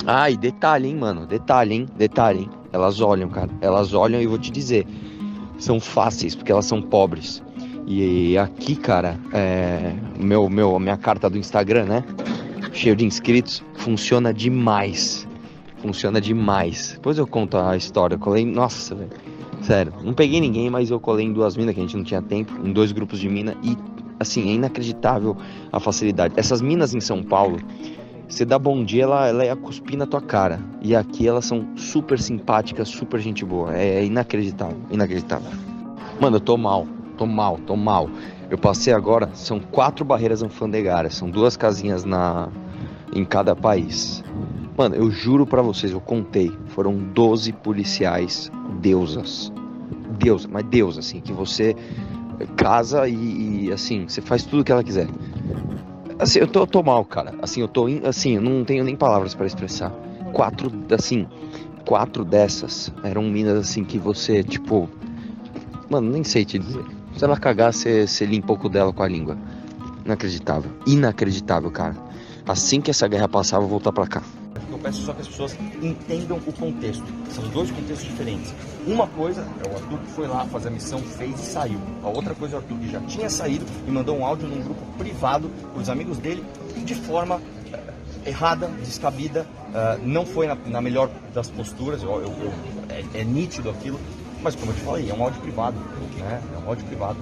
Ah, e detalhe, hein, mano, detalhe, hein. Elas olham, cara, elas olham e eu vou te dizer, são fáceis, porque elas são pobres. E aqui, cara, a minha carta do Instagram, né? Cheio de inscritos, funciona demais. Funciona demais. Depois eu conto a história. Eu colei, nossa, velho. Sério, não peguei ninguém, mas eu colei em duas minas que a gente não tinha tempo, em dois grupos de mina e assim, é inacreditável a facilidade. Essas minas em São Paulo, você dá bom dia, ela ia cuspir na tua cara. E aqui elas são super simpáticas, super gente boa. É inacreditável, inacreditável. Mano, eu tô mal, tô mal. Eu passei agora, são 4 barreiras alfandegárias, são 2 casinhas em cada país. Mano, eu juro pra vocês, eu contei, foram 12 policiais deusas. Deus, mas Deus, assim, que você casa e assim, você faz tudo o que ela quiser. Assim, eu tô mal, cara. Assim, assim, eu não tenho nem palavras pra expressar. 4, assim, 4 dessas eram minas assim que você, tipo, mano, nem sei te dizer. Se ela cagar, você limpa um pouco dela com a língua. Inacreditável. Inacreditável, cara. Assim que essa guerra passar, eu vou voltar pra cá. Eu peço só que as pessoas entendam o contexto. São 2 contextos diferentes. Uma coisa é o Arthur que foi lá fazer a missão, fez e saiu. A outra coisa é o Arthur que já tinha saído e mandou um áudio num grupo privado para os amigos dele de forma errada, descabida. Não foi na melhor das posturas, é nítido aquilo. Mas como eu te falei, é um áudio privado, né? É um áudio privado.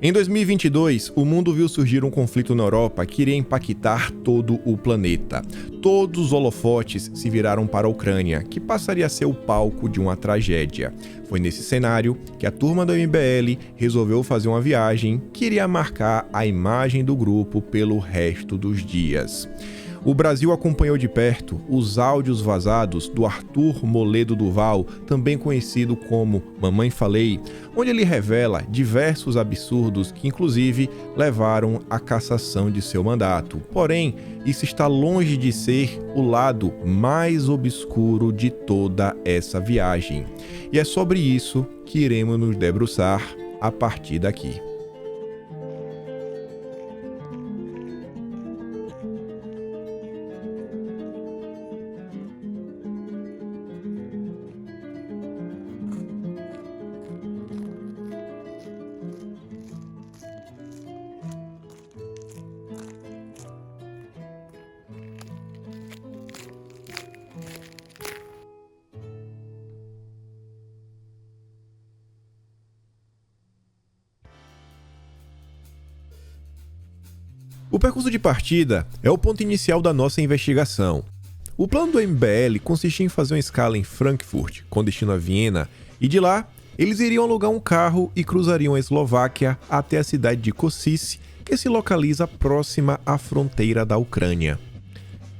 Em 2022, o mundo viu surgir um conflito na Europa que iria impactar todo o planeta. Todos os holofotes se viraram para a Ucrânia, que passaria a ser o palco de uma tragédia. Foi nesse cenário que a turma do MBL resolveu fazer uma viagem que iria marcar a imagem do grupo pelo resto dos dias. O Brasil acompanhou de perto os áudios vazados do Arthur Moledo Duval, também conhecido como Mamãe Falei, onde ele revela diversos absurdos que inclusive levaram à cassação de seu mandato. Porém, isso está longe de ser o lado mais obscuro de toda essa viagem. E é sobre isso que iremos nos debruçar a partir daqui. O percurso de partida é o ponto inicial da nossa investigação. O plano do MBL consistia em fazer uma escala em Frankfurt, com destino a Viena, e de lá, eles iriam alugar um carro e cruzariam a Eslováquia até a cidade de Košice, que se localiza próxima à fronteira da Ucrânia.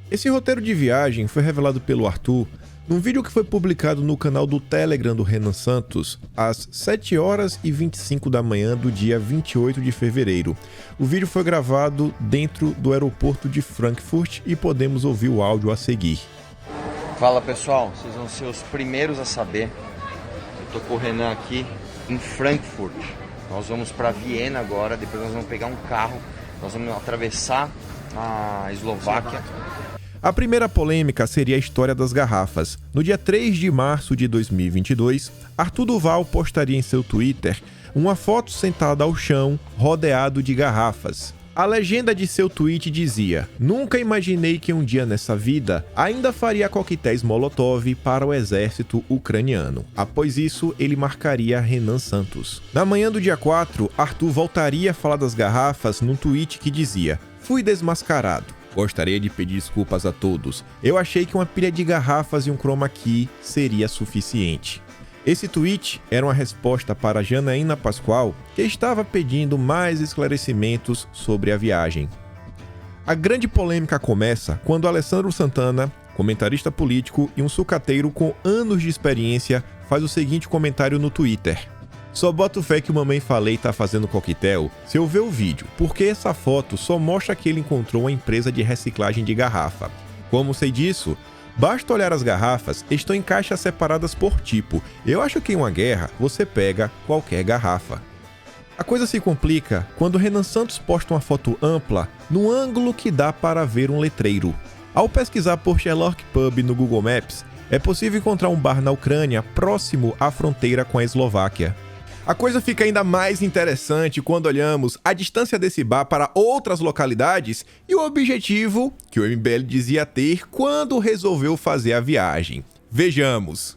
Esse roteiro de viagem foi revelado pelo Arthur num vídeo que foi publicado no canal do Telegram do Renan Santos, às 7h25 da manhã do dia 28 de fevereiro. O vídeo foi gravado dentro do aeroporto de Frankfurt e podemos ouvir o áudio a seguir. Fala pessoal, vocês vão ser os primeiros a saber. Eu tô com o Renan aqui em Frankfurt. Nós vamos para Viena agora, depois nós vamos pegar um carro, nós vamos atravessar a Eslováquia. A primeira polêmica seria a história das garrafas. No dia 3 de março de 2022, Arthur Duval postaria em seu Twitter uma foto sentada ao chão, rodeado de garrafas. A legenda de seu tweet dizia: "Nunca imaginei que um dia nessa vida ainda faria coquetéis Molotov para o exército ucraniano." Após isso, ele marcaria Renan Santos. Na manhã do dia 4, Arthur voltaria a falar das garrafas num tweet que dizia: "Fui desmascarado. Gostaria de pedir desculpas a todos. Eu achei que uma pilha de garrafas e um chroma key seria suficiente." Esse tweet era uma resposta para Janaína Pascoal, que estava pedindo mais esclarecimentos sobre a viagem. A grande polêmica começa quando Alessandro Santana, comentarista político e um sucateiro com anos de experiência, faz o seguinte comentário no Twitter: "Só boto fé que o Mamãe Falei tá fazendo coquetel se eu ver o vídeo, porque essa foto só mostra que ele encontrou uma empresa de reciclagem de garrafa. Como sei disso? Basta olhar as garrafas, estão em caixas separadas por tipo. Eu acho que em uma guerra, você pega qualquer garrafa. A coisa se complica quando Renan Santos posta uma foto ampla no ângulo que dá para ver um letreiro. Ao pesquisar por Sherlock Pub no Google Maps, é possível encontrar um bar na Ucrânia próximo à fronteira com a Eslováquia. A coisa fica ainda mais interessante quando olhamos a distância desse bar para outras localidades e o objetivo que o MBL dizia ter quando resolveu fazer a viagem. Vejamos.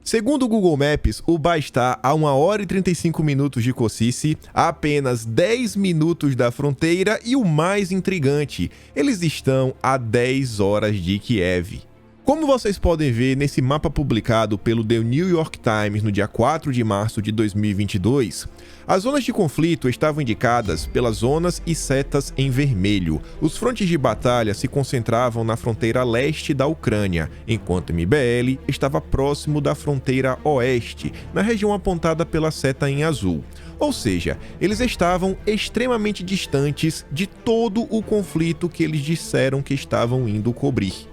Segundo o Google Maps, o bar está a 1 hora e 35 minutos de Košice, a apenas 10 minutos da fronteira e o mais intrigante, eles estão a 10 horas de Kiev. Como vocês podem ver nesse mapa publicado pelo The New York Times no dia 4 de março de 2022, as zonas de conflito estavam indicadas pelas zonas e setas em vermelho. Os frontes de batalha se concentravam na fronteira leste da Ucrânia, enquanto o MBL estava próximo da fronteira oeste, na região apontada pela seta em azul. Ou seja, eles estavam extremamente distantes de todo o conflito que eles disseram que estavam indo cobrir.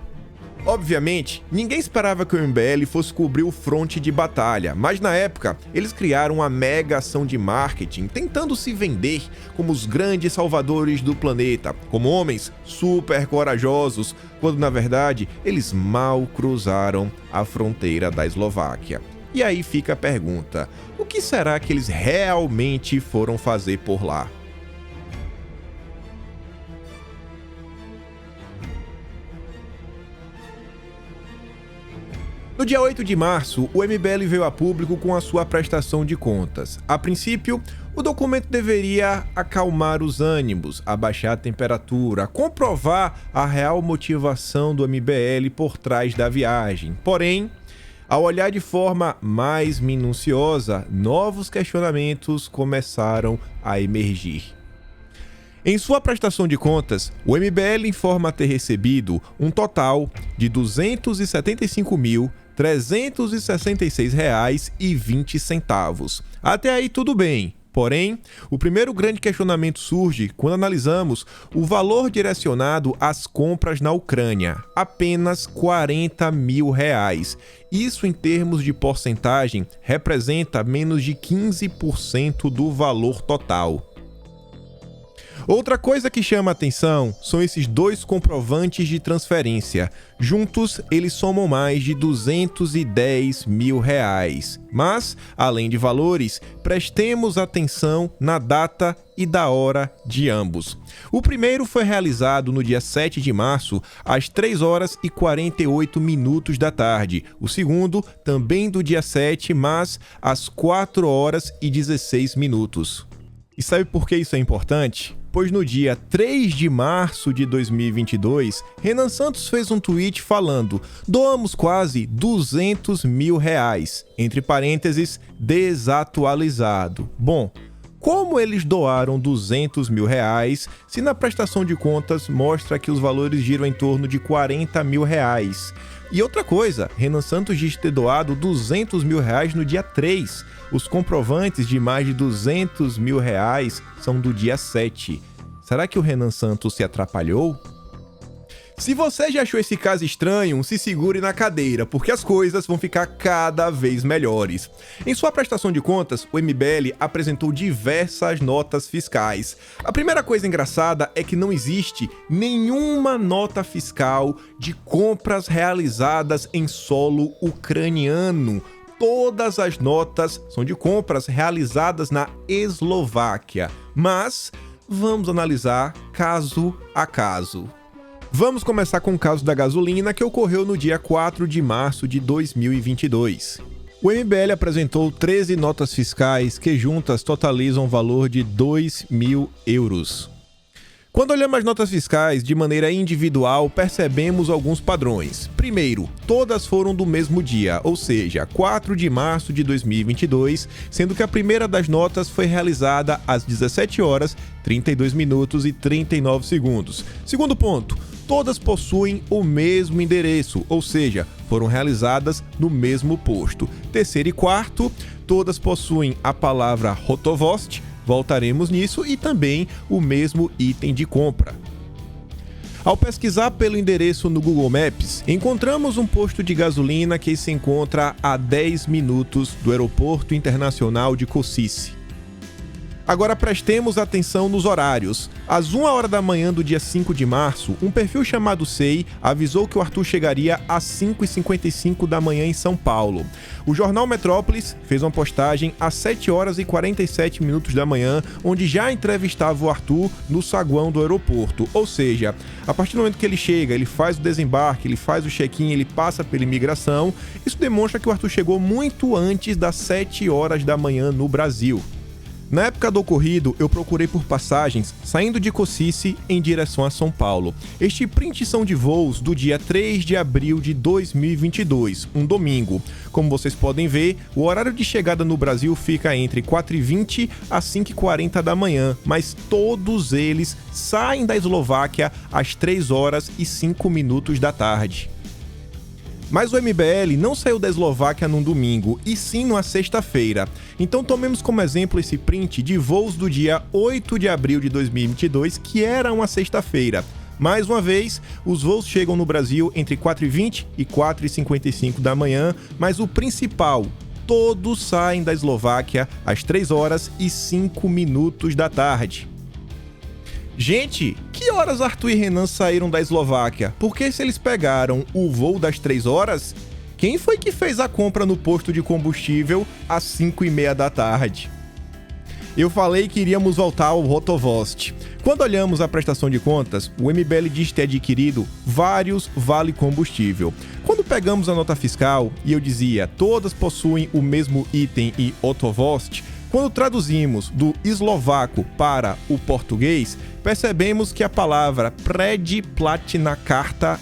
Obviamente, ninguém esperava que o MBL fosse cobrir o fronte de batalha, mas na época, eles criaram uma mega ação de marketing, tentando se vender como os grandes salvadores do planeta, como homens super corajosos, quando na verdade, eles mal cruzaram a fronteira da Eslováquia. E aí fica a pergunta, o que será que eles realmente foram fazer por lá? No dia 8 de março, o MBL veio a público com a sua prestação de contas. A princípio, o documento deveria acalmar os ânimos, abaixar a temperatura, comprovar a real motivação do MBL por trás da viagem. Porém, ao olhar de forma mais minuciosa, novos questionamentos começaram a emergir. Em sua prestação de contas, o MBL informa ter recebido um total de R$ 275.366,20. Até aí tudo bem. Porém, o primeiro grande questionamento surge quando analisamos o valor direcionado às compras na Ucrânia, apenas R$ 40 mil. Isso, em termos de porcentagem, representa menos de 15% do valor total. Outra coisa que chama a atenção são esses dois comprovantes de transferência. Juntos, eles somam mais de R$ 210 mil. Mas, além de valores, prestemos atenção na data e da hora de ambos. O primeiro foi realizado no dia 7 de março, às 3 horas e 48 minutos da tarde. O segundo, também do dia 7, mas às 4 horas e 16 minutos. E sabe por que isso é importante? Pois no dia 3 de março de 2022, Renan Santos fez um tweet falando: doamos quase R$ 200 mil, entre parênteses, desatualizado. Bom, como eles doaram R$ 200 mil se na prestação de contas mostra que os valores giram em torno de R$ 40 mil? E outra coisa, Renan Santos diz ter doado R$ 200 mil no dia 3. Os comprovantes de mais de R$ 200 mil são do dia 7. Será que o Renan Santos se atrapalhou? Se você já achou esse caso estranho, se segure na cadeira, porque as coisas vão ficar cada vez melhores. Em sua prestação de contas, o MBL apresentou diversas notas fiscais. A primeira coisa engraçada é que não existe nenhuma nota fiscal de compras realizadas em solo ucraniano. Todas as notas são de compras realizadas na Eslováquia. Mas vamos analisar caso a caso. Vamos começar com o caso da gasolina, que ocorreu no dia 4 de março de 2022. O MBL apresentou 13 notas fiscais que juntas totalizam o valor de 2 mil euros. Quando olhamos as notas fiscais de maneira individual, percebemos alguns padrões. Primeiro, todas foram do mesmo dia, ou seja, 4 de março de 2022, sendo que a primeira das notas foi realizada às 17 horas, 32 minutos e 39 segundos. Segundo ponto, todas possuem o mesmo endereço, ou seja, foram realizadas no mesmo posto. Terceiro e quarto, todas possuem a palavra Hotovost, voltaremos nisso, e também o mesmo item de compra. Ao pesquisar pelo endereço no Google Maps, encontramos um posto de gasolina que se encontra a 10 minutos do Aeroporto Internacional de Košice. Agora prestemos atenção nos horários. Às 1h da manhã do dia 5 de março, um perfil chamado Sei avisou que o Arthur chegaria às 5h55 da manhã em São Paulo. O jornal Metrópolis fez uma postagem às 7h47 da manhã, onde já entrevistava o Arthur no saguão do aeroporto. Ou seja, a partir do momento que ele chega, ele faz o desembarque, ele faz o check-in, ele passa pela imigração. Isso demonstra que o Arthur chegou muito antes das 7h da manhã no Brasil. Na época do ocorrido, eu procurei por passagens saindo de Košice em direção a São Paulo. Este print são de voos do dia 3 de abril de 2022, um domingo. Como vocês podem ver, o horário de chegada no Brasil fica entre 4h20 a 5h40 da manhã, mas todos eles saem da Eslováquia às 3h05 da tarde. Mas o MBL não saiu da Eslováquia num domingo, e sim numa sexta-feira. Então tomemos como exemplo esse print de voos do dia 8 de abril de 2022, que era uma sexta-feira. Mais uma vez, os voos chegam no Brasil entre 4h20 e 4h55 da manhã, mas o principal, todos saem da Eslováquia às 3h05 da tarde. Gente, que horas Arthur e Renan saíram da Eslováquia? Porque se eles pegaram o voo das 3h, quem foi que fez a compra no posto de combustível às 5h30 da tarde? Eu falei que iríamos voltar ao Rotovost. Quando olhamos a prestação de contas, o MBL diz ter adquirido vários vale combustível. Quando pegamos a nota fiscal e eu dizia todas possuem o mesmo item e Rotovost, quando traduzimos do eslovaco para o português, percebemos que a palavra Predplatina Karta,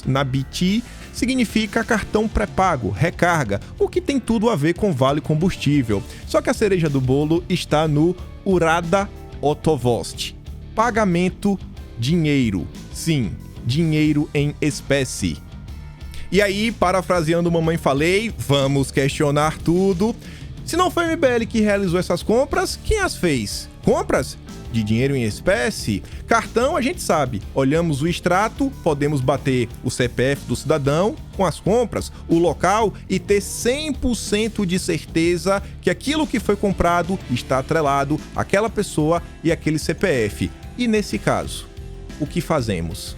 nabiti, significa cartão pré-pago, recarga, o que tem tudo a ver com vale combustível. Só que a cereja do bolo está no Urada Otovost. Pagamento, dinheiro. Sim, dinheiro em espécie. E aí, parafraseando Mamãe Falei, vamos questionar tudo. Se não foi o MBL que realizou essas compras, quem as fez? Compras de dinheiro em espécie? Cartão, a gente sabe. Olhamos o extrato, podemos bater o CPF do cidadão com as compras, o local e ter 100% de certeza que aquilo que foi comprado está atrelado àquela pessoa e àquele CPF. E nesse caso, o que fazemos?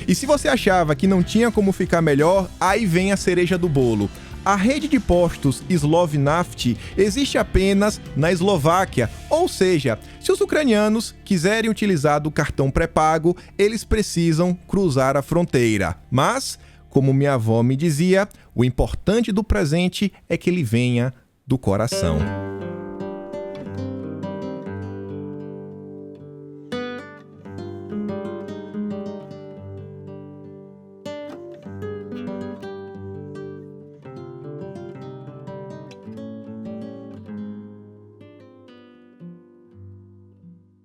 E se você achava que não tinha como ficar melhor, aí vem a cereja do bolo. A rede de postos Slovnaft existe apenas na Eslováquia, ou seja, se os ucranianos quiserem utilizar do cartão pré-pago, eles precisam cruzar a fronteira. Mas, como minha avó me dizia, o importante do presente é que ele venha do coração.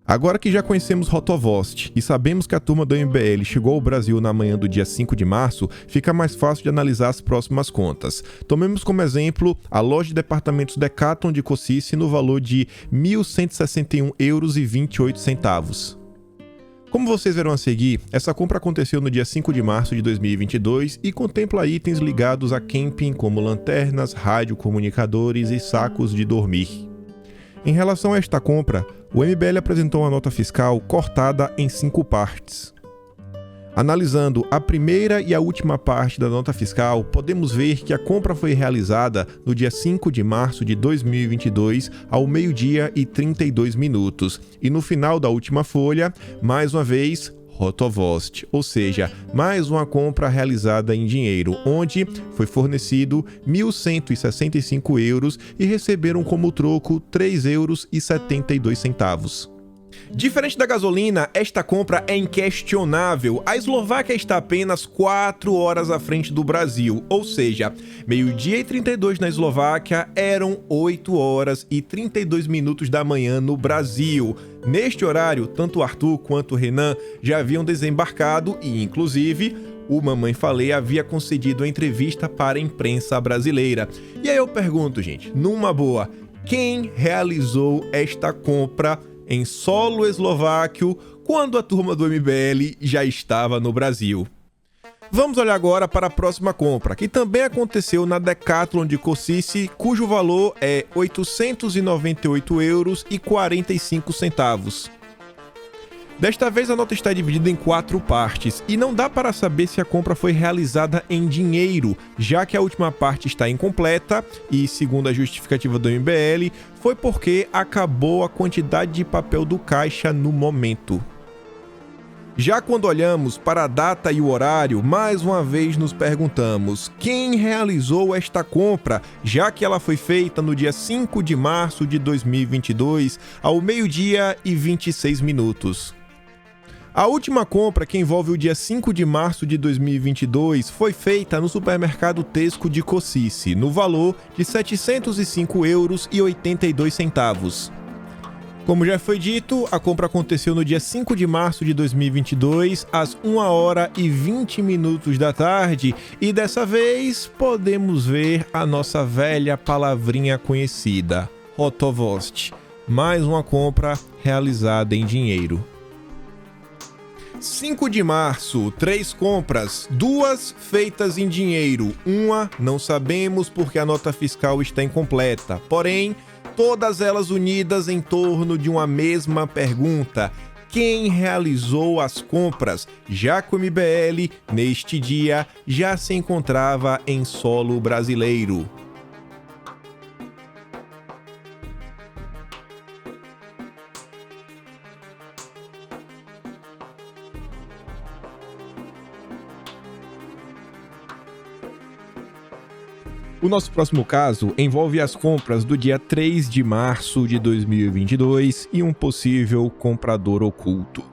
Agora que já conhecemos Rotovost e sabemos que a turma do MBL chegou ao Brasil na manhã do dia 5 de março, fica mais fácil de analisar as próximas contas. Tomemos como exemplo a loja de departamentos Decathlon de Košice no valor de €1.161,28. Como vocês verão a seguir, essa compra aconteceu no dia 5 de março de 2022 e contempla itens ligados a camping como lanternas, radiocomunicadores e sacos de dormir. Em relação a esta compra, o MBL apresentou uma nota fiscal cortada em 5 partes. Analisando a primeira e a última parte da nota fiscal, podemos ver que a compra foi realizada no dia 5 de março de 2022, ao 12h e 32 minutos. E no final da última folha, mais uma vez, Rotovost, ou seja, mais uma compra realizada em dinheiro, onde foi fornecido €1.165 e receberam como troco €3,72. Diferente da gasolina, esta compra é inquestionável. A Eslováquia está apenas 4 horas à frente do Brasil, ou seja, 12h e 32 na Eslováquia eram 8 horas e 32 minutos da manhã no Brasil. Neste horário, tanto Arthur quanto o Renan já haviam desembarcado e, inclusive, o Mamãe Falei havia concedido a entrevista para a imprensa brasileira. E aí eu pergunto, gente, numa boa, quem realizou esta compra em solo eslováquio quando a turma do MBL já estava no Brasil. Vamos olhar agora para a próxima compra, que também aconteceu na Decathlon de Cocice, cujo valor é R$ 898,45. Desta vez a nota está dividida em 4 partes e não dá para saber se a compra foi realizada em dinheiro, já que a última parte está incompleta e, segundo a justificativa do MBL, foi porque acabou a quantidade de papel do caixa no momento. Já quando olhamos para a data e o horário, mais uma vez nos perguntamos quem realizou esta compra, já que ela foi feita no dia 5 de março de 2022, ao 12h e 26 minutos. A última compra, que envolve o dia 5 de março de 2022, foi feita no supermercado Tesco de Cocice, no valor de R$ 705,82. Como já foi dito, a compra aconteceu no dia 5 de março de 2022, às 1h e 20 minutos da tarde, e dessa vez podemos ver a nossa velha palavrinha conhecida, Hotovost, mais uma compra realizada em dinheiro. 5 de março, 3 compras, 2 feitas em dinheiro, uma não sabemos porque a nota fiscal está incompleta, porém, todas elas unidas em torno de uma mesma pergunta: quem realizou as compras, já que o MBL, neste dia, já se encontrava em solo brasileiro? O nosso próximo caso envolve as compras do dia 3 de março de 2022 e um possível comprador oculto.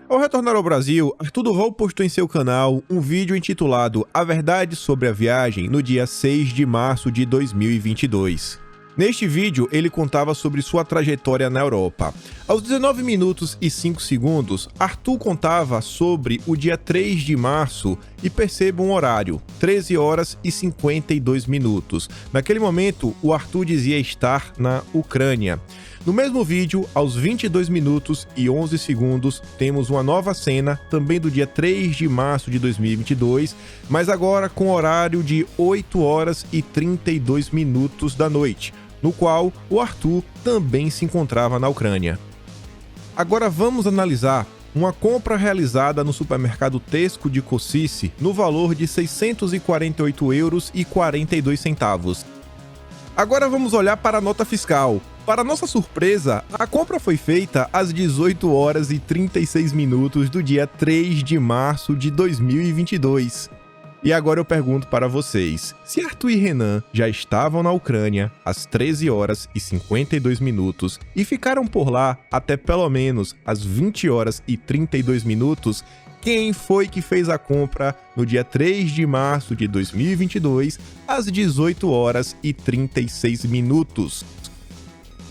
Ao retornar ao Brasil, Arthur Duval postou em seu canal um vídeo intitulado A Verdade sobre a Viagem no dia 6 de março de 2022. Neste vídeo, ele contava sobre sua trajetória na Europa. Aos 19 minutos e 5 segundos, Arthur contava sobre o dia 3 de março e perceba um horário, 13 horas e 52 minutos. Naquele momento, o Arthur dizia estar na Ucrânia. No mesmo vídeo, aos 22 minutos e 11 segundos, temos uma nova cena, também do dia 3 de março de 2022, mas agora com horário de 8 horas e 32 minutos da noite, no qual o Arthur também se encontrava na Ucrânia. Agora vamos analisar uma compra realizada no supermercado Tesco de Cocice no valor de R$ 648,42. Agora vamos olhar para a nota fiscal. Para nossa surpresa, a compra foi feita às 18 horas e 36 minutos do dia 3 de março de 2022. E agora eu pergunto para vocês, se Arthur e Renan já estavam na Ucrânia às 13 horas e 52 minutos e ficaram por lá até pelo menos às 20 horas e 32 minutos, quem foi que fez a compra no dia 3 de março de 2022 às 18 horas e 36 minutos?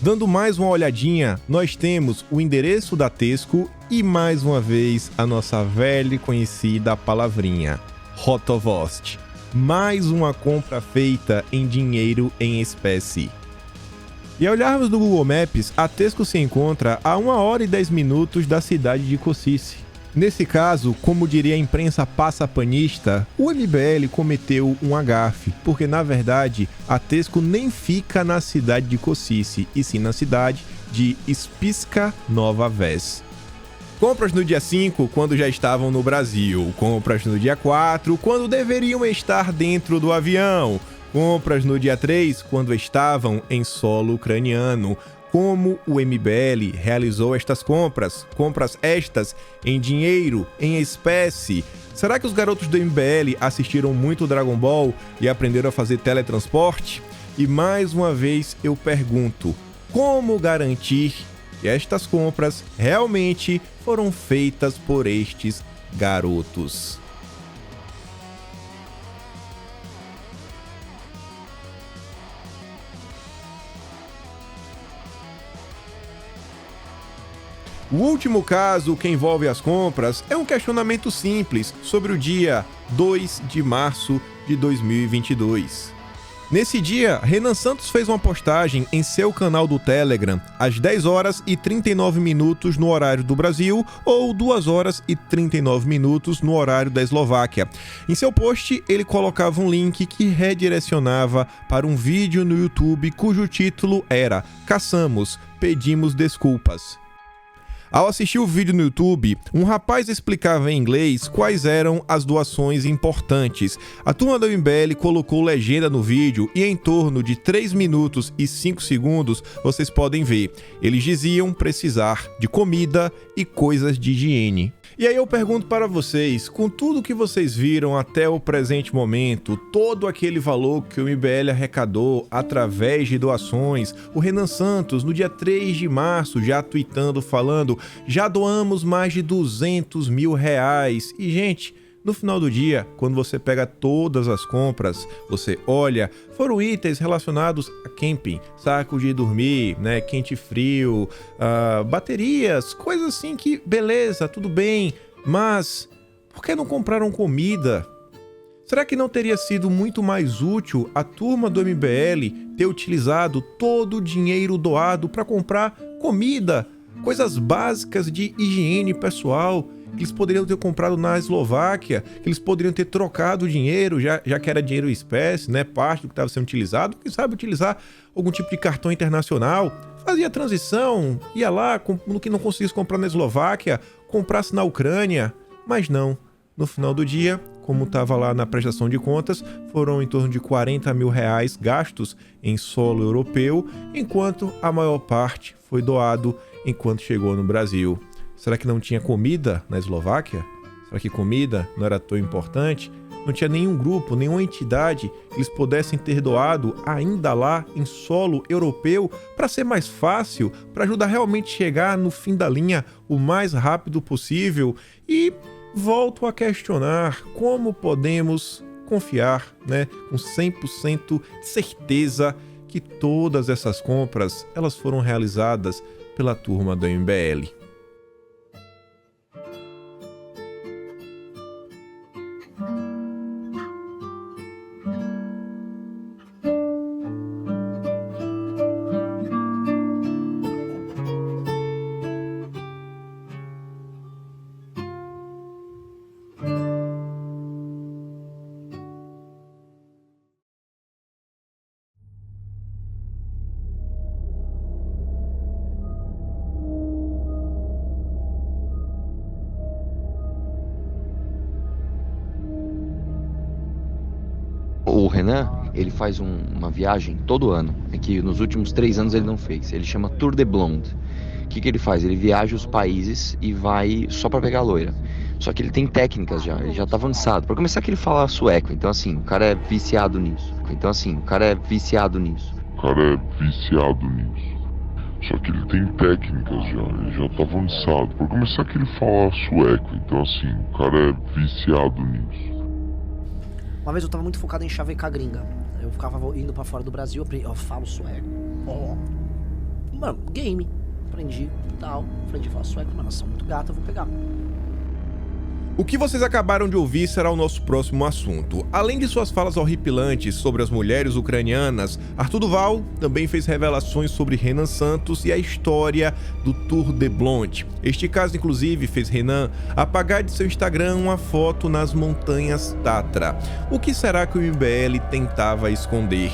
Dando mais uma olhadinha, nós temos o endereço da Tesco e mais uma vez a nossa velha e conhecida palavrinha, Hotovost. Mais uma compra feita em dinheiro em espécie. E ao olharmos no Google Maps, a Tesco se encontra a 1 hora e 10 minutos da cidade de Cocice. Nesse caso, como diria a imprensa passapanista, o MBL cometeu um agafe, porque na verdade a Tesco nem fica na cidade de Cocice, e sim na cidade de Spišská Nová Ves. Compras no dia 5, quando já estavam no Brasil. Compras no dia 4, quando deveriam estar dentro do avião. Compras no dia 3, quando estavam em solo ucraniano. Como o MBL realizou estas compras? Compras estas em dinheiro, em espécie. Será que os garotos do MBL assistiram muito Dragon Ball e aprenderam a fazer teletransporte? E mais uma vez eu pergunto, como garantir que estas compras realmente foram feitas por estes garotos? O último caso que envolve as compras é um questionamento simples sobre o dia 2 de março de 2022. Nesse dia, Renan Santos fez uma postagem em seu canal do Telegram às 10 horas e 39 minutos no horário do Brasil ou 2 horas e 39 minutos no horário da Eslováquia. Em seu post, ele colocava um link que redirecionava para um vídeo no YouTube cujo título era "Caçamos, pedimos desculpas". Ao assistir o vídeo no YouTube, um rapaz explicava em inglês quais eram as doações importantes. A turma da MBL colocou legenda no vídeo e em torno de 3 minutos e 5 segundos vocês podem ver. Eles diziam precisar de comida e coisas de higiene. E aí eu pergunto para vocês, com tudo que vocês viram até o presente momento, todo aquele valor que o MBL arrecadou através de doações, o Renan Santos, no dia 3 de março, já tweetando, falando, já doamos mais de 200 mil reais. E, gente, no final do dia, quando você pega todas as compras, você olha, foram itens relacionados a camping, saco de dormir, né, quente e frio, baterias, coisas assim que, beleza, tudo bem, mas por que não compraram comida? Será que não teria sido muito mais útil a turma do MBL ter utilizado todo o dinheiro doado para comprar comida, coisas básicas de higiene pessoal, que eles poderiam ter comprado na Eslováquia, que eles poderiam ter trocado o dinheiro, já que era dinheiro em espécie, né, parte do que estava sendo utilizado, quem sabe utilizar algum tipo de cartão internacional, fazia a transição, ia lá, no que não conseguisse comprar na Eslováquia, comprasse na Ucrânia, mas não. No final do dia, como estava lá na prestação de contas, foram em torno de 40 mil reais gastos em solo europeu, enquanto a maior parte foi doado enquanto chegou no Brasil. Será que não tinha comida na Eslováquia? Será que comida não era tão importante? Não tinha nenhum grupo, nenhuma entidade que eles pudessem ter doado ainda lá em solo europeu para ser mais fácil, para ajudar realmente a chegar no fim da linha o mais rápido possível? E volto a questionar como podemos confiar, né, com 100% de certeza que todas essas compras elas foram realizadas pela turma do MBL. O Renan, ele faz uma viagem todo ano, é que nos últimos 3 anos ele não fez, ele chama Tour de Blonde. O que ele faz? Ele viaja os países e vai só pra pegar loira. Só que ele tem técnicas já, ele já tá avançado. Pra começar que ele fala sueco, então assim, o cara é viciado nisso. Só que ele tem técnicas já, ele já tá avançado. Pra começar que ele fala sueco, então assim, o cara é viciado nisso. Uma vez eu tava muito focado em chavecar gringa. Eu ficava indo pra fora do Brasil, eu falo sueco. Mano, game. Aprendi e tal. Aprendi a falar sueco, mas elas são muito gatas, eu vou pegar. O que vocês acabaram de ouvir será o nosso próximo assunto. Além de suas falas horripilantes sobre as mulheres ucranianas, Arthur Duval também fez revelações sobre Renan Santos e a história do Tour de Blonde. Este caso, inclusive, fez Renan apagar de seu Instagram uma foto nas montanhas Tatra. O que será que o MBL tentava esconder?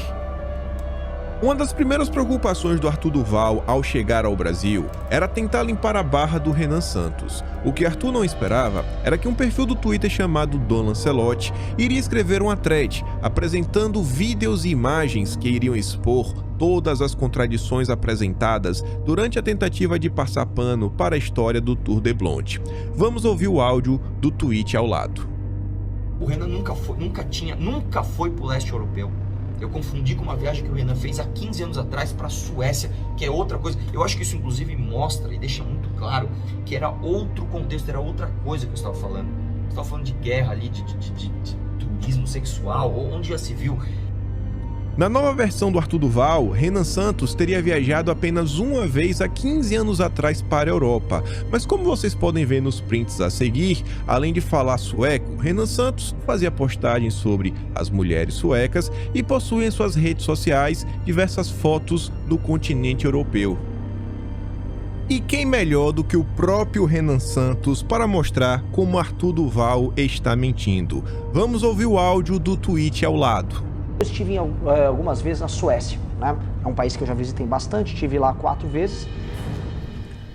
Uma das primeiras preocupações do Arthur Duval ao chegar ao Brasil era tentar limpar a barra do Renan Santos. O que Arthur não esperava era que um perfil do Twitter chamado Don Lancelotti iria escrever uma thread apresentando vídeos e imagens que iriam expor todas as contradições apresentadas durante a tentativa de passar pano para a história do Tour de Blonde. Vamos ouvir o áudio do tweet ao lado. O Renan nunca foi pro leste europeu. Eu confundi com uma viagem que o Renan fez há 15 anos atrás para a Suécia, que é outra coisa. Eu acho que isso inclusive mostra e deixa muito claro que era outro contexto, era outra coisa que eu estava falando. Eu estava falando de guerra ali, de turismo sexual, onde já se viu. Na nova versão do Arthur Duval, Renan Santos teria viajado apenas uma vez há 15 anos atrás para a Europa, mas como vocês podem ver nos prints a seguir, além de falar sueco, Renan Santos fazia postagens sobre as mulheres suecas e possui em suas redes sociais diversas fotos do continente europeu. E quem melhor do que o próprio Renan Santos para mostrar como Arthur Duval está mentindo? Vamos ouvir o áudio do tweet ao lado. Eu estive algumas vezes na Suécia, né? É um país que eu já visitei bastante, estive lá 4 vezes.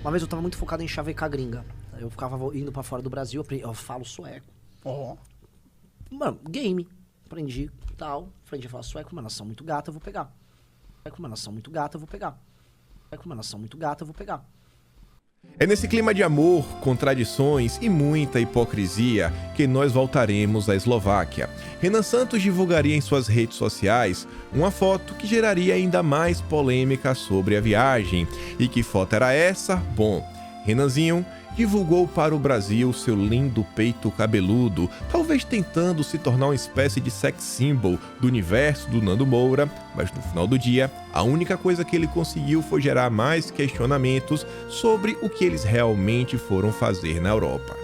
Uma vez eu estava muito focado em chavecar gringa. Eu ficava indo para fora do Brasil, eu falo sueco. Mano, game. Aprendi tal. Aprendi a falar sueco, uma nação muito gata, eu vou pegar. Uma nação muito gata, eu vou pegar. Uma nação muito gata, eu vou pegar. É nesse clima de amor, contradições e muita hipocrisia que nós voltaremos à Eslováquia. Renan Santos divulgaria em suas redes sociais uma foto que geraria ainda mais polêmica sobre a viagem. E que foto era essa? Bom, Renanzinho divulgou para o Brasil seu lindo peito cabeludo, talvez tentando se tornar uma espécie de sex symbol do universo do Nando Moura, mas no final do dia, a única coisa que ele conseguiu foi gerar mais questionamentos sobre o que eles realmente foram fazer na Europa.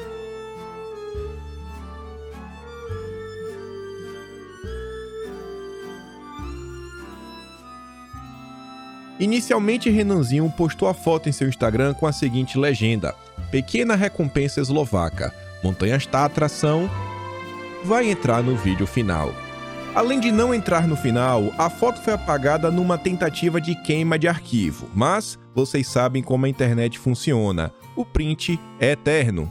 Inicialmente, Renanzinho postou a foto em seu Instagram com a seguinte legenda: pequena recompensa eslovaca, Montanhas Tatra são... vai entrar no vídeo final. Além de não entrar no final, a foto foi apagada numa tentativa de queima de arquivo, mas vocês sabem como a internet funciona, o print é eterno.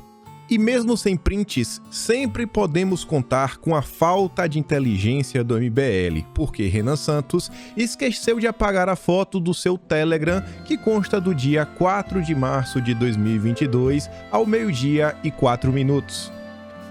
E mesmo sem prints, sempre podemos contar com a falta de inteligência do MBL, porque Renan Santos esqueceu de apagar a foto do seu Telegram, que consta do dia 4 de março de 2022, ao 12h04.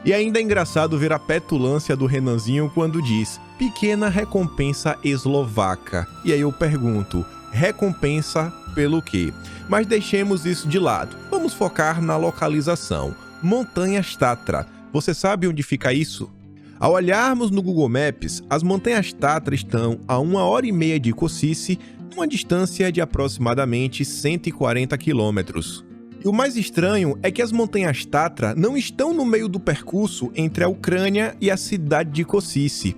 E ainda é engraçado ver a petulância do Renanzinho quando diz pequena recompensa eslovaca. E aí eu pergunto, recompensa pelo quê? Mas deixemos isso de lado, vamos focar na localização. Montanhas Tatra. Você sabe onde fica isso? Ao olharmos no Google Maps, as Montanhas Tatra estão a 1h30 de Košice, uma distância de aproximadamente 140 quilômetros. E o mais estranho é que as Montanhas Tatra não estão no meio do percurso entre a Ucrânia e a cidade de Košice.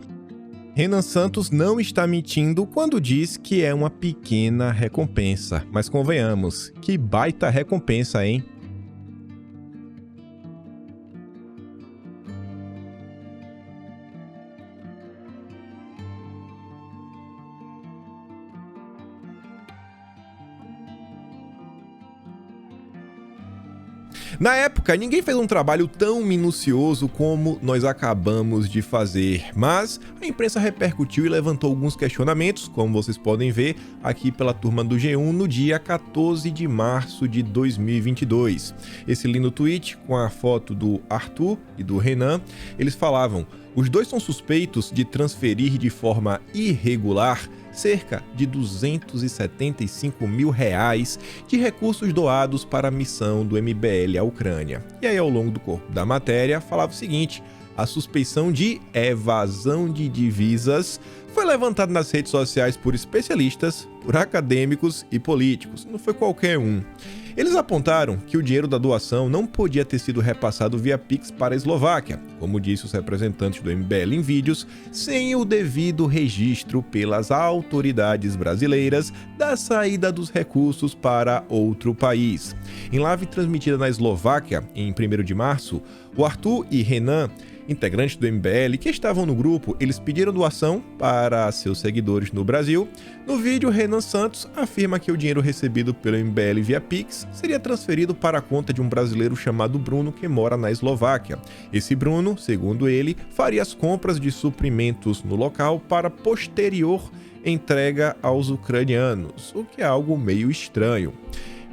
Renan Santos não está mentindo quando diz que é uma pequena recompensa, mas convenhamos, que baita recompensa, hein? Na época, ninguém fez um trabalho tão minucioso como nós acabamos de fazer, mas a imprensa repercutiu e levantou alguns questionamentos, como vocês podem ver aqui pela turma do G1 no dia 14 de março de 2022. Esse lindo tweet com a foto do Arthur e do Renan, eles falavam: os dois são suspeitos de transferir de forma irregular cerca de R$275 mil de recursos doados para a missão do MBL à Ucrânia. E aí, ao longo do corpo da matéria, falava o seguinte: a suspeição de evasão de divisas foi levantada nas redes sociais por especialistas, por acadêmicos e políticos. Não foi qualquer um. Eles apontaram que o dinheiro da doação não podia ter sido repassado via Pix para a Eslováquia, como disse os representantes do MBL em vídeos, sem o devido registro pelas autoridades brasileiras da saída dos recursos para outro país. Em live transmitida na Eslováquia, em 1º de março, o Arthur e Renan, integrantes do MBL que estavam no grupo, eles pediram doação para seus seguidores no Brasil. No vídeo, Renan Santos afirma que o dinheiro recebido pelo MBL via Pix seria transferido para a conta de um brasileiro chamado Bruno, que mora na Eslováquia. Esse Bruno, segundo ele, faria as compras de suprimentos no local para posterior entrega aos ucranianos, o que é algo meio estranho.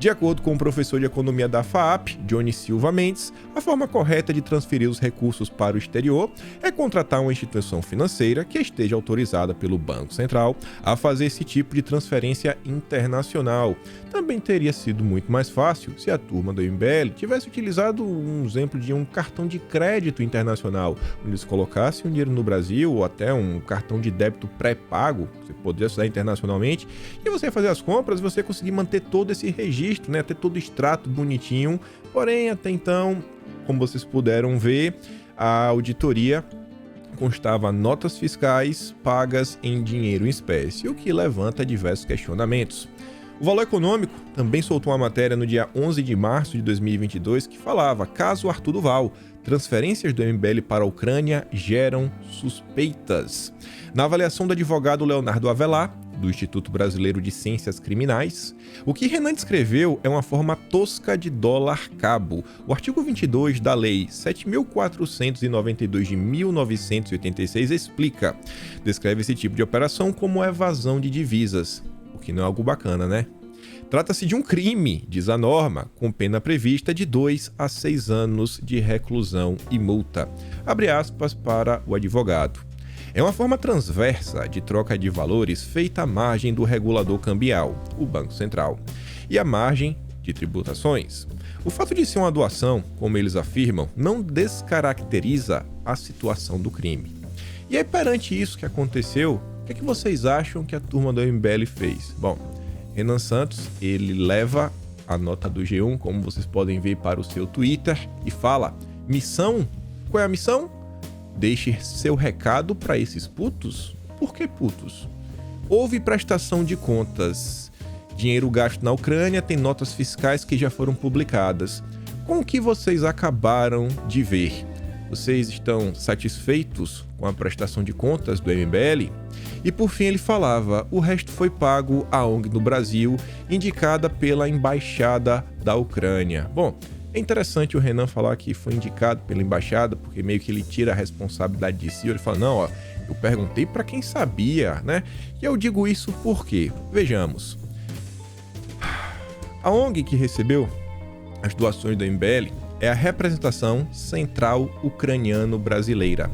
De acordo com o professor de economia da FAAP, Johnny Silva Mendes, a forma correta de transferir os recursos para o exterior é contratar uma instituição financeira que esteja autorizada pelo Banco Central a fazer esse tipo de transferência internacional. Também teria sido muito mais fácil se a turma do MBL tivesse utilizado um exemplo de um cartão de crédito internacional, onde eles colocassem um dinheiro no Brasil ou até um cartão de débito pré-pago, que você poderia usar internacionalmente, e você ia fazer as compras e você conseguir manter todo esse registro, né, ter todo o extrato bonitinho. Porém, até então, como vocês puderam ver, a auditoria constava notas fiscais pagas em dinheiro em espécie, o que levanta diversos questionamentos. O Valor Econômico também soltou uma matéria no dia 11 de março de 2022 que falava: caso Arthur Duval, transferências do MBL para a Ucrânia geram suspeitas. Na avaliação do advogado Leonardo Avelar, do Instituto Brasileiro de Ciências Criminais, o que Renan descreveu é uma forma tosca de dólar cabo. O artigo 22 da Lei 7.492 de 1986 descreve esse tipo de operação como evasão de divisas, o que não é algo bacana, né? Trata-se de um crime, diz a norma, com pena prevista de 2 a 6 anos de reclusão e multa. Abre aspas para o advogado. É uma forma transversa de troca de valores feita à margem do regulador cambial, o Banco Central, e à margem de tributações. O fato de ser uma doação, como eles afirmam, não descaracteriza a situação do crime. E aí, perante isso que aconteceu, o que vocês acham que a turma do MBL fez? Bom, Renan Santos, ele leva a nota do G1, como vocês podem ver, para o seu Twitter e fala: missão? Qual é a missão? Deixe seu recado para esses putos? Por que putos? Houve prestação de contas. Dinheiro gasto na Ucrânia, tem notas fiscais que já foram publicadas. Com o que vocês acabaram de ver? Vocês estão satisfeitos com a prestação de contas do MBL? E por fim ele falava: o resto foi pago à ONG no Brasil, indicada pela Embaixada da Ucrânia. Bom, é interessante o Renan falar que foi indicado pela embaixada, porque meio que ele tira a responsabilidade de si. Ele fala: não, ó, eu perguntei para quem sabia, né? E eu digo isso porque, vejamos, a ONG que recebeu as doações do MBL é a Representação Central Ucraniano-Brasileira.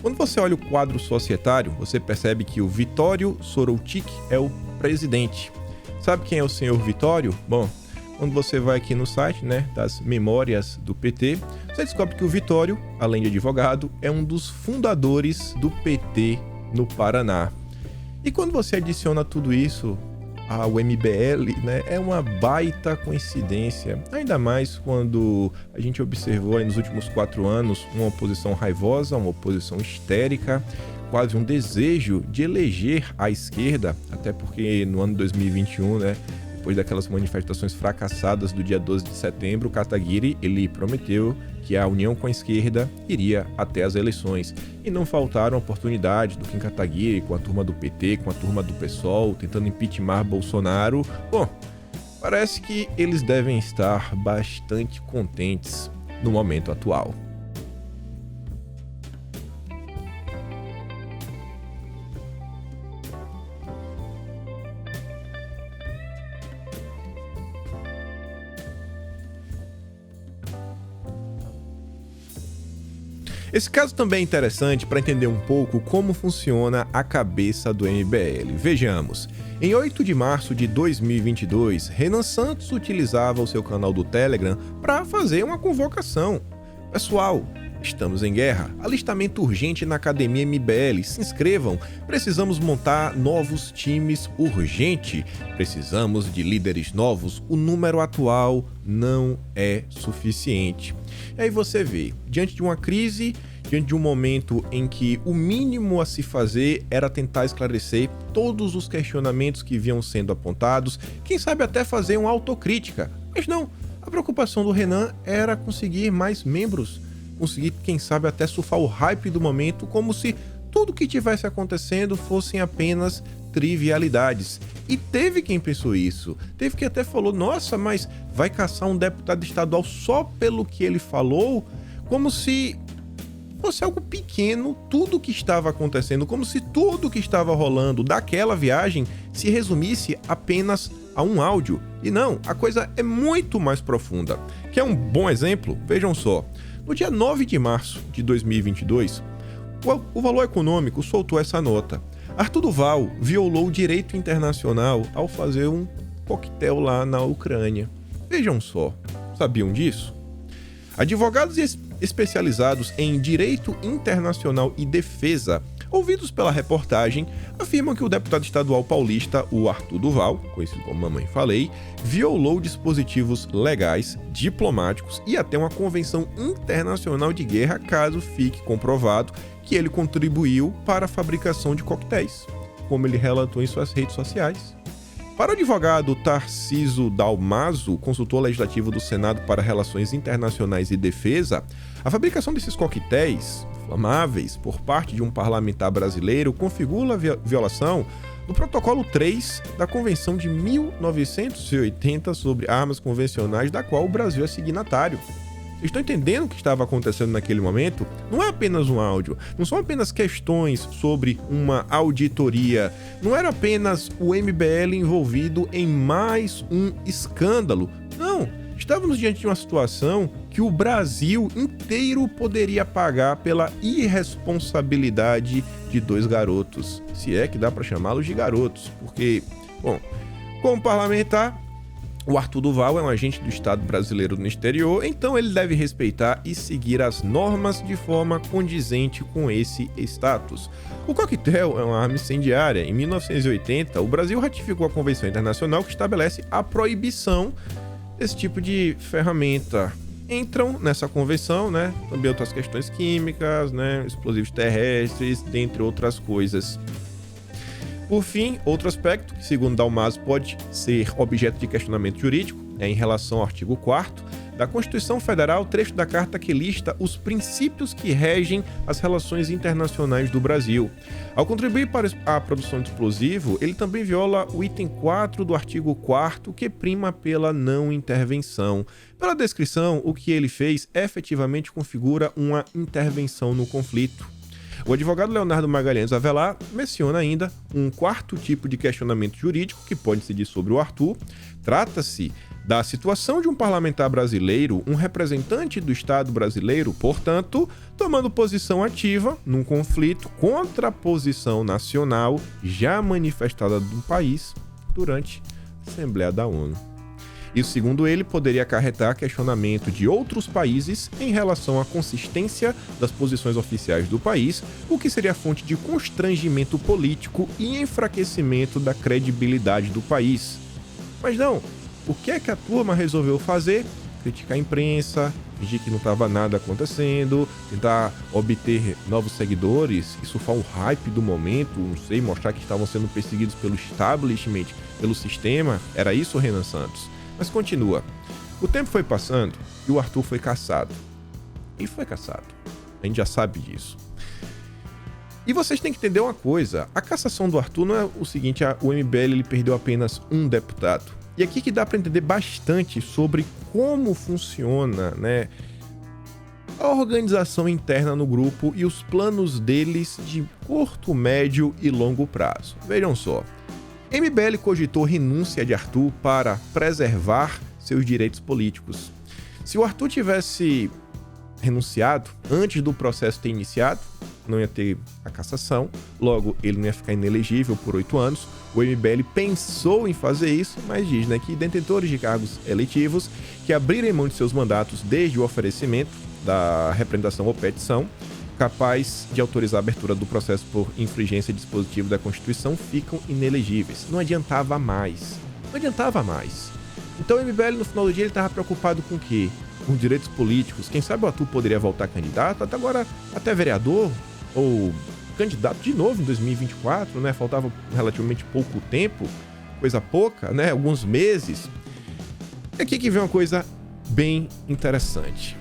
Quando você olha o quadro societário, você percebe que o Vitório Sorotik é o presidente. Sabe quem é o senhor Vitório? Bom, quando você vai aqui no site, né, das memórias do PT, você descobre que o Vitório, além de advogado, é um dos fundadores do PT no Paraná. E quando você adiciona tudo isso ao MBL, né, é uma baita coincidência, ainda mais quando a gente observou aí nos últimos 4 anos uma oposição raivosa, uma oposição histérica, quase um desejo de eleger a esquerda, até porque no ano de 2021, né, depois daquelas manifestações fracassadas do dia 12 de setembro, o Kataguiri, ele prometeu que a união com a esquerda iria até as eleições. E não faltaram oportunidades do Kim Kataguiri com a turma do PT, com a turma do PSOL, tentando impeachment Bolsonaro. Bom, parece que eles devem estar bastante contentes no momento atual. Esse caso também é interessante para entender um pouco como funciona a cabeça do MBL. Vejamos, em 8 de março de 2022, Renan Santos utilizava o seu canal do Telegram para fazer uma convocação. Pessoal, estamos em guerra, alistamento urgente na Academia MBL, se inscrevam, precisamos montar novos times urgente, precisamos de líderes novos, o número atual não é suficiente. E aí você vê, diante de uma crise, diante de um momento em que o mínimo a se fazer era tentar esclarecer todos os questionamentos que vinham sendo apontados, quem sabe até fazer uma autocrítica, mas não, a preocupação do Renan era conseguir mais membros, conseguir, quem sabe, até surfar o hype do momento, como se tudo que tivesse acontecendo fossem apenas trivialidades. E teve quem pensou isso, teve quem até falou: nossa, mas vai caçar um deputado estadual só pelo que ele falou? Como se fosse algo pequeno tudo o que estava acontecendo, como se tudo o que estava rolando daquela viagem se resumisse apenas a um áudio. E não, a coisa é muito mais profunda. Quer um bom exemplo? Vejam só. No dia 9 de março de 2022, o Valor Econômico soltou essa nota. Arthur Duval violou o direito internacional ao fazer um coquetel lá na Ucrânia. Vejam só, sabiam disso? Advogados especializados em direito internacional e defesa, ouvidos pela reportagem, afirmam que o deputado estadual paulista, o Arthur Duval, conhecido como Mamãe Falei, violou dispositivos legais, diplomáticos e até uma convenção internacional de guerra, caso fique comprovado que ele contribuiu para a fabricação de coquetéis, como ele relatou em suas redes sociais. Para o advogado Tarciso Dalmaso, consultor legislativo do Senado para Relações Internacionais e Defesa, a fabricação desses coquetéis inflamáveis por parte de um parlamentar brasileiro configura a violação do Protocolo 3 da Convenção de 1980 sobre armas convencionais, da qual o Brasil é signatário. Vocês estão entendendo o que estava acontecendo naquele momento? Não é apenas um áudio, não são apenas questões sobre uma auditoria, não era apenas o MBL envolvido em mais um escândalo. Não, estávamos diante de uma situação que o Brasil inteiro poderia pagar pela irresponsabilidade de dois garotos, se é que dá para chamá-los de garotos, porque, bom, como parlamentar, o Arthur Duval é um agente do Estado brasileiro no exterior, então ele deve respeitar e seguir as normas de forma condizente com esse status. O coquetel é uma arma incendiária. Em 1980, o Brasil ratificou a Convenção Internacional que estabelece a proibição desse tipo de ferramenta. Entram nessa convenção, né, também outras questões químicas, né, explosivos terrestres, dentre outras coisas. Por fim, outro aspecto que, segundo Dalmaso, pode ser objeto de questionamento jurídico é em relação ao artigo 4º da Constituição Federal, trecho da carta que lista os princípios que regem as relações internacionais do Brasil. Ao contribuir para a produção de explosivo, ele também viola o item 4 do artigo 4º, que prima pela não intervenção. Pela descrição, o que ele fez efetivamente configura uma intervenção no conflito. O advogado Leonardo Magalhães Avelar menciona ainda um quarto tipo de questionamento jurídico que pode incidir sobre o Arthur. Trata-se da situação de um parlamentar brasileiro, um representante do Estado brasileiro, portanto, tomando posição ativa num conflito contra a posição nacional já manifestada do país durante a Assembleia da ONU. Isso, segundo ele, poderia acarretar questionamento de outros países em relação à consistência das posições oficiais do país, o que seria fonte de constrangimento político e enfraquecimento da credibilidade do país. Mas não, o que é que a turma resolveu fazer? Criticar a imprensa, fingir que não estava nada acontecendo, tentar obter novos seguidores, isso foi um hype do momento, não sei, mostrar que estavam sendo perseguidos pelo establishment, pelo sistema. Era isso, Renan Santos? Mas continua. O tempo foi passando e o Arthur foi cassado. E foi cassado. A gente já sabe disso. E vocês têm que entender uma coisa. A cassação do Arthur não é o seguinte, o MBL ele perdeu apenas um deputado. E aqui que dá para entender bastante sobre como funciona, né, a organização interna no grupo e os planos deles de curto, médio e longo prazo. Vejam só. MBL cogitou renúncia de Arthur para preservar seus direitos políticos. Se o Arthur tivesse renunciado antes do processo ter iniciado, não ia ter a cassação, logo ele não ia ficar inelegível por 8 anos. O MBL pensou em fazer isso, mas diz, né, que detentores de cargos eletivos que abrirem mão de seus mandatos desde o oferecimento da representação ou petição capaz de autorizar a abertura do processo por infringência de dispositivo da Constituição ficam inelegíveis. Não adiantava mais. Não adiantava mais. Então o MBL no final do dia ele estava preocupado com o quê? Com direitos políticos. Quem sabe o Arthur poderia voltar candidato, até agora até vereador, ou candidato de novo em 2024, né? Faltava relativamente pouco tempo, coisa pouca, né? Alguns meses. E aqui que vem uma coisa bem interessante.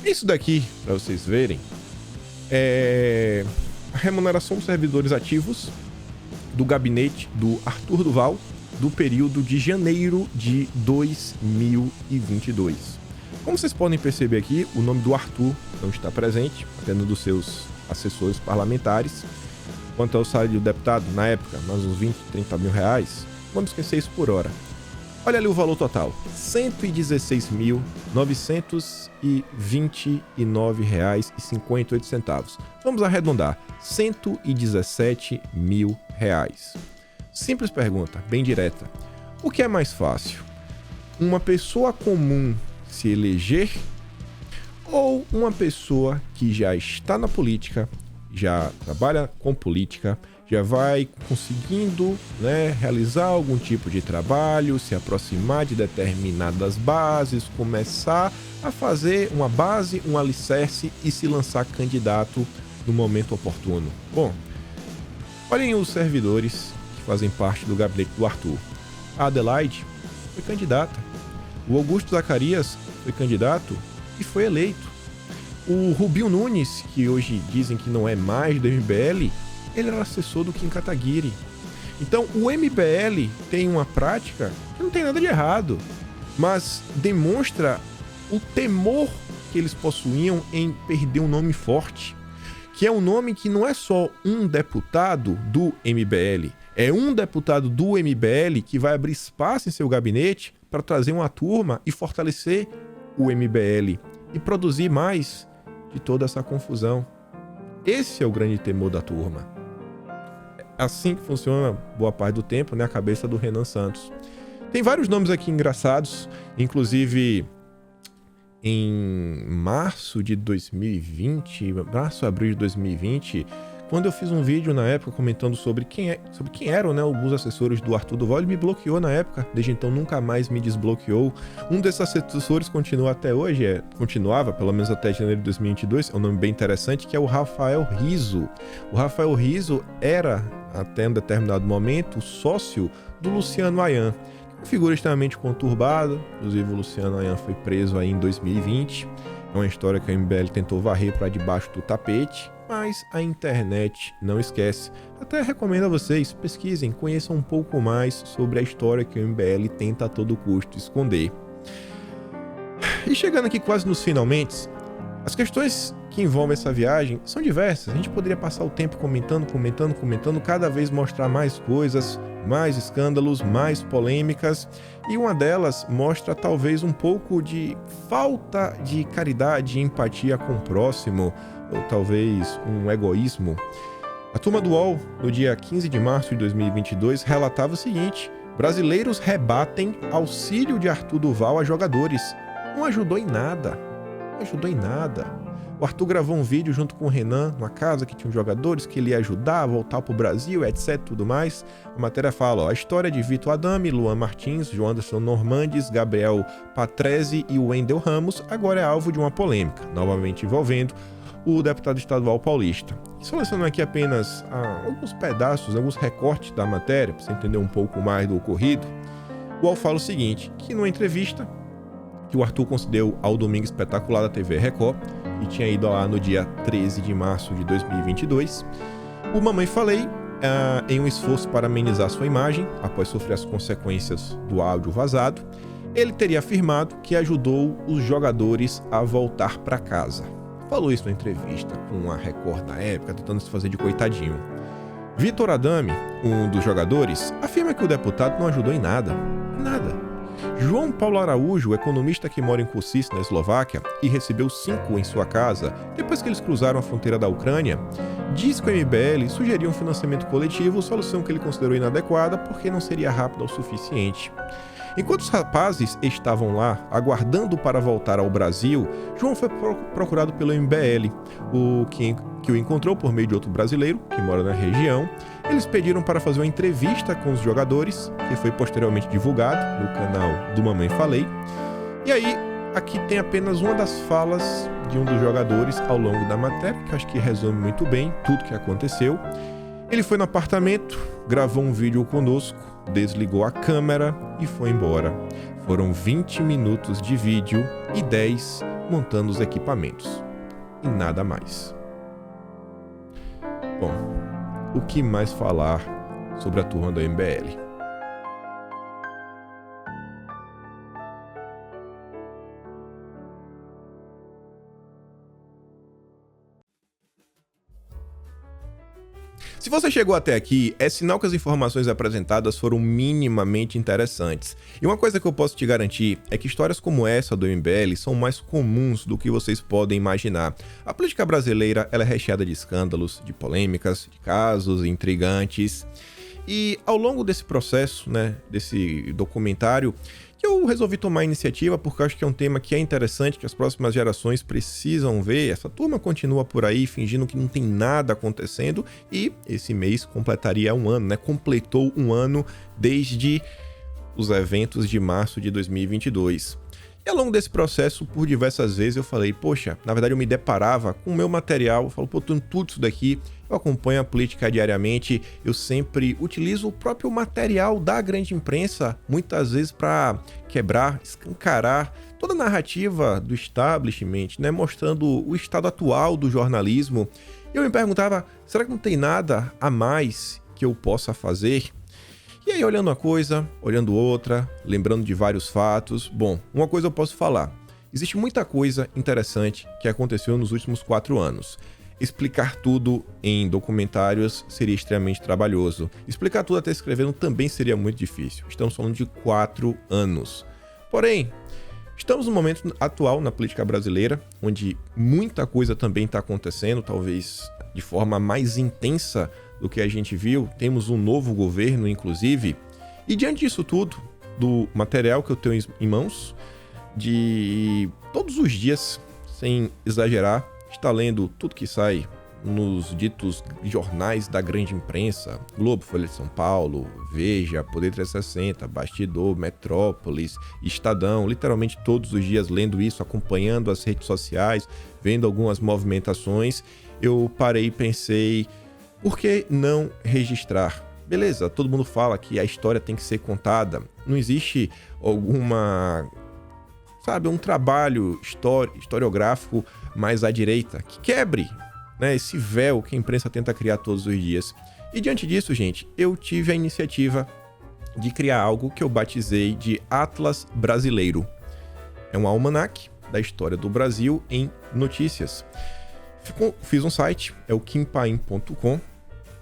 Isso daqui, para vocês verem, é a remuneração dos servidores ativos do gabinete do Arthur Duval do período de janeiro de 2022. Como vocês podem perceber aqui, o nome do Arthur não está presente, apenas dos seus assessores parlamentares. Quanto ao salário do deputado, na época, mais uns 20, 30 mil reais, vamos esquecer isso por hora. Olha ali o valor total, R$ 116.929,58. Vamos arredondar, R$ 117 mil. Simples pergunta, bem direta. O que é mais fácil? Uma pessoa comum se eleger ou uma pessoa que já está na política, já trabalha com política, já vai conseguindo, né, realizar algum tipo de trabalho, se aproximar de determinadas bases, começar a fazer uma base, um alicerce e se lançar candidato no momento oportuno? Bom, olhem os servidores que fazem parte do gabinete do Arthur. A Adelaide foi candidata. O Augusto Zacarias foi candidato e foi eleito. O Rubinho Nunes, que hoje dizem que não é mais do MBL, ele era assessor do Kim Kataguiri. Então, o MBL tem uma prática que não tem nada de errado, mas demonstra o temor que eles possuíam em perder um nome forte, que é um nome que não é só um deputado do MBL, é um deputado do MBL que vai abrir espaço em seu gabinete para trazer uma turma e fortalecer o MBL e produzir mais de toda essa confusão. Esse é o grande temor da turma. É assim que funciona boa parte do tempo, né? A cabeça do Renan Santos. Tem vários nomes aqui engraçados, inclusive em março de 2020, abril de 2020, quando eu fiz um vídeo na época comentando sobre quem eram, né, alguns assessores do Arthur Duval, ele me bloqueou na época, desde então nunca mais me desbloqueou. Um desses assessores continua até hoje, continuava pelo menos até janeiro de 2022, é um nome bem interessante, que é o Rafael Rizzo. O Rafael Rizzo era, até um determinado momento, sócio do Luciano Ayan, uma figura extremamente conturbada. Inclusive o Luciano Ayan foi preso aí em 2020. É uma história que a MBL tentou varrer para debaixo do tapete, mas a internet não esquece. Até recomendo a vocês, pesquisem, conheçam um pouco mais sobre a história que a MBL tenta a todo custo esconder. E chegando aqui quase nos finalmente, as questões que envolvem essa viagem são diversas. A gente poderia passar o tempo comentando, cada vez mostrar mais coisas, mais escândalos, mais polêmicas, e uma delas mostra talvez um pouco de falta de caridade e empatia com o próximo, ou talvez um egoísmo. A turma do UOL, no dia 15 de março de 2022, relatava o seguinte: brasileiros rebatem auxílio de Arthur Duval a jogadores. Não ajudou em nada. O Arthur gravou um vídeo junto com o Renan, numa casa que tinha jogadores, que ele ia ajudar a voltar pro Brasil, etc, tudo mais. A matéria fala, a história de Vitor Adame, Luan Martins, João Anderson Normandes, Gabriel Patrese e Wendel Ramos agora é alvo de uma polêmica, novamente envolvendo o deputado estadual paulista. Selecionando aqui apenas alguns pedaços, alguns recortes da matéria, para você entender um pouco mais do ocorrido. O UOL fala o seguinte, que numa entrevista que o Arthur concedeu ao Domingo Espetacular da TV Record, e tinha ido lá no dia 13 de março de 2022, o Mamãe Falei, em um esforço para amenizar sua imagem, após sofrer as consequências do áudio vazado, ele teria afirmado que ajudou os jogadores a voltar para casa. Falou isso na entrevista com a Record na época, tentando se fazer de coitadinho. Vitor Adame, um dos jogadores, afirma que o deputado não ajudou em nada. João Paulo Araújo, economista que mora em Kosice, na Eslováquia, e recebeu 5 em sua casa depois que eles cruzaram a fronteira da Ucrânia, diz que o MBL sugeriu um financiamento coletivo, solução que ele considerou inadequada porque não seria rápida o suficiente. Enquanto os rapazes estavam lá, aguardando para voltar ao Brasil, João foi procurado pelo MBL, que o encontrou por meio de outro brasileiro, que mora na região. Eles pediram para fazer uma entrevista com os jogadores, que foi posteriormente divulgado no canal do Mamãe Falei. E aí, aqui tem apenas uma das falas de um dos jogadores ao longo da matéria, que eu acho que resume muito bem tudo o que aconteceu. Ele foi no apartamento, gravou um vídeo conosco, desligou a câmera e foi embora. Foram 20 minutos de vídeo e 10 montando os equipamentos. E nada mais. Bom, o que mais falar sobre a turma da MBL? Se você chegou até aqui, é sinal que as informações apresentadas foram minimamente interessantes. E uma coisa que eu posso te garantir é que histórias como essa do MBL são mais comuns do que vocês podem imaginar. A política brasileira ela é recheada de escândalos, de polêmicas, de casos intrigantes. E ao longo desse processo, desse documentário, que eu resolvi tomar a iniciativa porque eu acho que é um tema que é interessante, que as próximas gerações precisam ver. Essa turma continua por aí fingindo que não tem nada acontecendo e esse mês completaria um ano, completou um ano desde os eventos de março de 2022. E ao longo desse processo, por diversas vezes eu falei, poxa, na verdade eu me deparava com o meu material, eu falo, pô, tenho tudo isso daqui, eu acompanho a política diariamente, eu sempre utilizo o próprio material da grande imprensa, muitas vezes para quebrar, escancarar toda a narrativa do establishment, mostrando o estado atual do jornalismo. E eu me perguntava, será que não tem nada a mais que eu possa fazer? E aí, olhando uma coisa, olhando outra, lembrando de vários fatos, bom, uma coisa eu posso falar. Existe muita coisa interessante que aconteceu nos últimos 4 anos. Explicar tudo em documentários seria extremamente trabalhoso. Explicar tudo até escrevendo também seria muito difícil. Estamos falando de 4 anos. Porém, estamos no momento atual na política brasileira, onde muita coisa também está acontecendo, talvez de forma mais intensa do que a gente viu. Temos um novo governo, inclusive. E diante disso tudo, do material que eu tenho em mãos, de todos os dias, sem exagerar, está lendo tudo que sai nos ditos jornais da grande imprensa, Globo, Folha de São Paulo, Veja, Poder 360, Bastidor, Metrópolis, Estadão, literalmente todos os dias lendo isso, acompanhando as redes sociais, vendo algumas movimentações, eu parei e pensei, por que não registrar? Beleza, todo mundo fala que a história tem que ser contada, não existe um trabalho historiográfico mais à direita, que quebre esse véu que a imprensa tenta criar todos os dias. E diante disso, gente, eu tive a iniciativa de criar algo que eu batizei de Atlas Brasileiro. É um almanaque da história do Brasil em notícias. Fiz um site, é o kimpaim.com,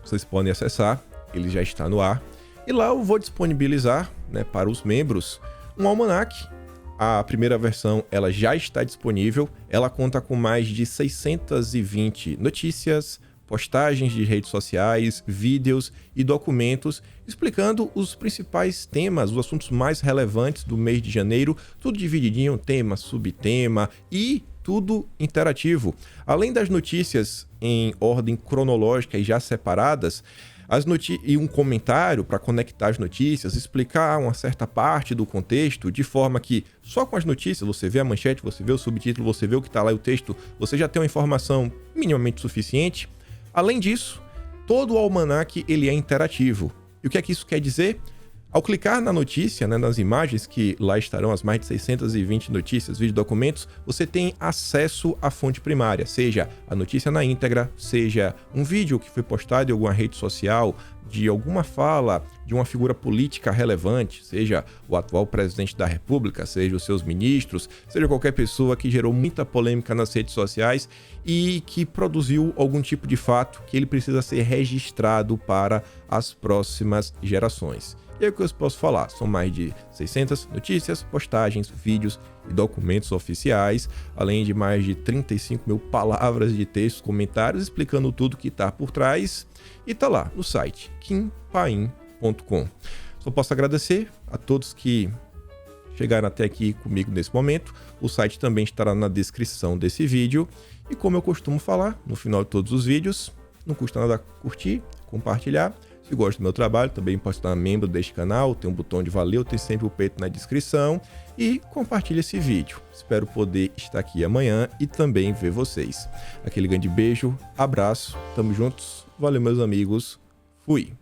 vocês podem acessar, ele já está no ar. E lá eu vou disponibilizar para os membros um almanaque. A primeira versão ela já está disponível, ela conta com mais de 620 notícias, postagens de redes sociais, vídeos e documentos explicando os principais temas, os assuntos mais relevantes do mês de janeiro, tudo divididinho, tema, subtema e tudo interativo. Além das notícias em ordem cronológica e já separadas, e um comentário para conectar as notícias, explicar uma certa parte do contexto, de forma que só com as notícias você vê a manchete, você vê o subtítulo, você vê o que está lá e o texto, você já tem uma informação minimamente suficiente. Além disso, todo o almanaque ele é interativo. E o que é que isso quer dizer? Ao clicar na notícia, nas imagens, que lá estarão as mais de 620 notícias, vídeos, documentos, você tem acesso à fonte primária, seja a notícia na íntegra, seja um vídeo que foi postado em alguma rede social, de alguma fala de uma figura política relevante, seja o atual presidente da República, seja os seus ministros, seja qualquer pessoa que gerou muita polêmica nas redes sociais e que produziu algum tipo de fato que ele precisa ser registrado para as próximas gerações. E aí o que eu posso falar? São mais de 600 notícias, postagens, vídeos e documentos oficiais, além de mais de 35 mil palavras de texto, comentários, explicando tudo que está por trás. E tá lá no site kimpaim.com. Só posso agradecer a todos que chegaram até aqui comigo nesse momento. O site também estará na descrição desse vídeo. E como eu costumo falar no final de todos os vídeos, não custa nada curtir, compartilhar. Se gosta do meu trabalho, também pode se tornar membro deste canal, tem um botão de valeu, tem sempre o peito na descrição e compartilhe esse vídeo. Espero poder estar aqui amanhã e também ver vocês. Aquele grande beijo, abraço, tamo juntos, valeu meus amigos, fui!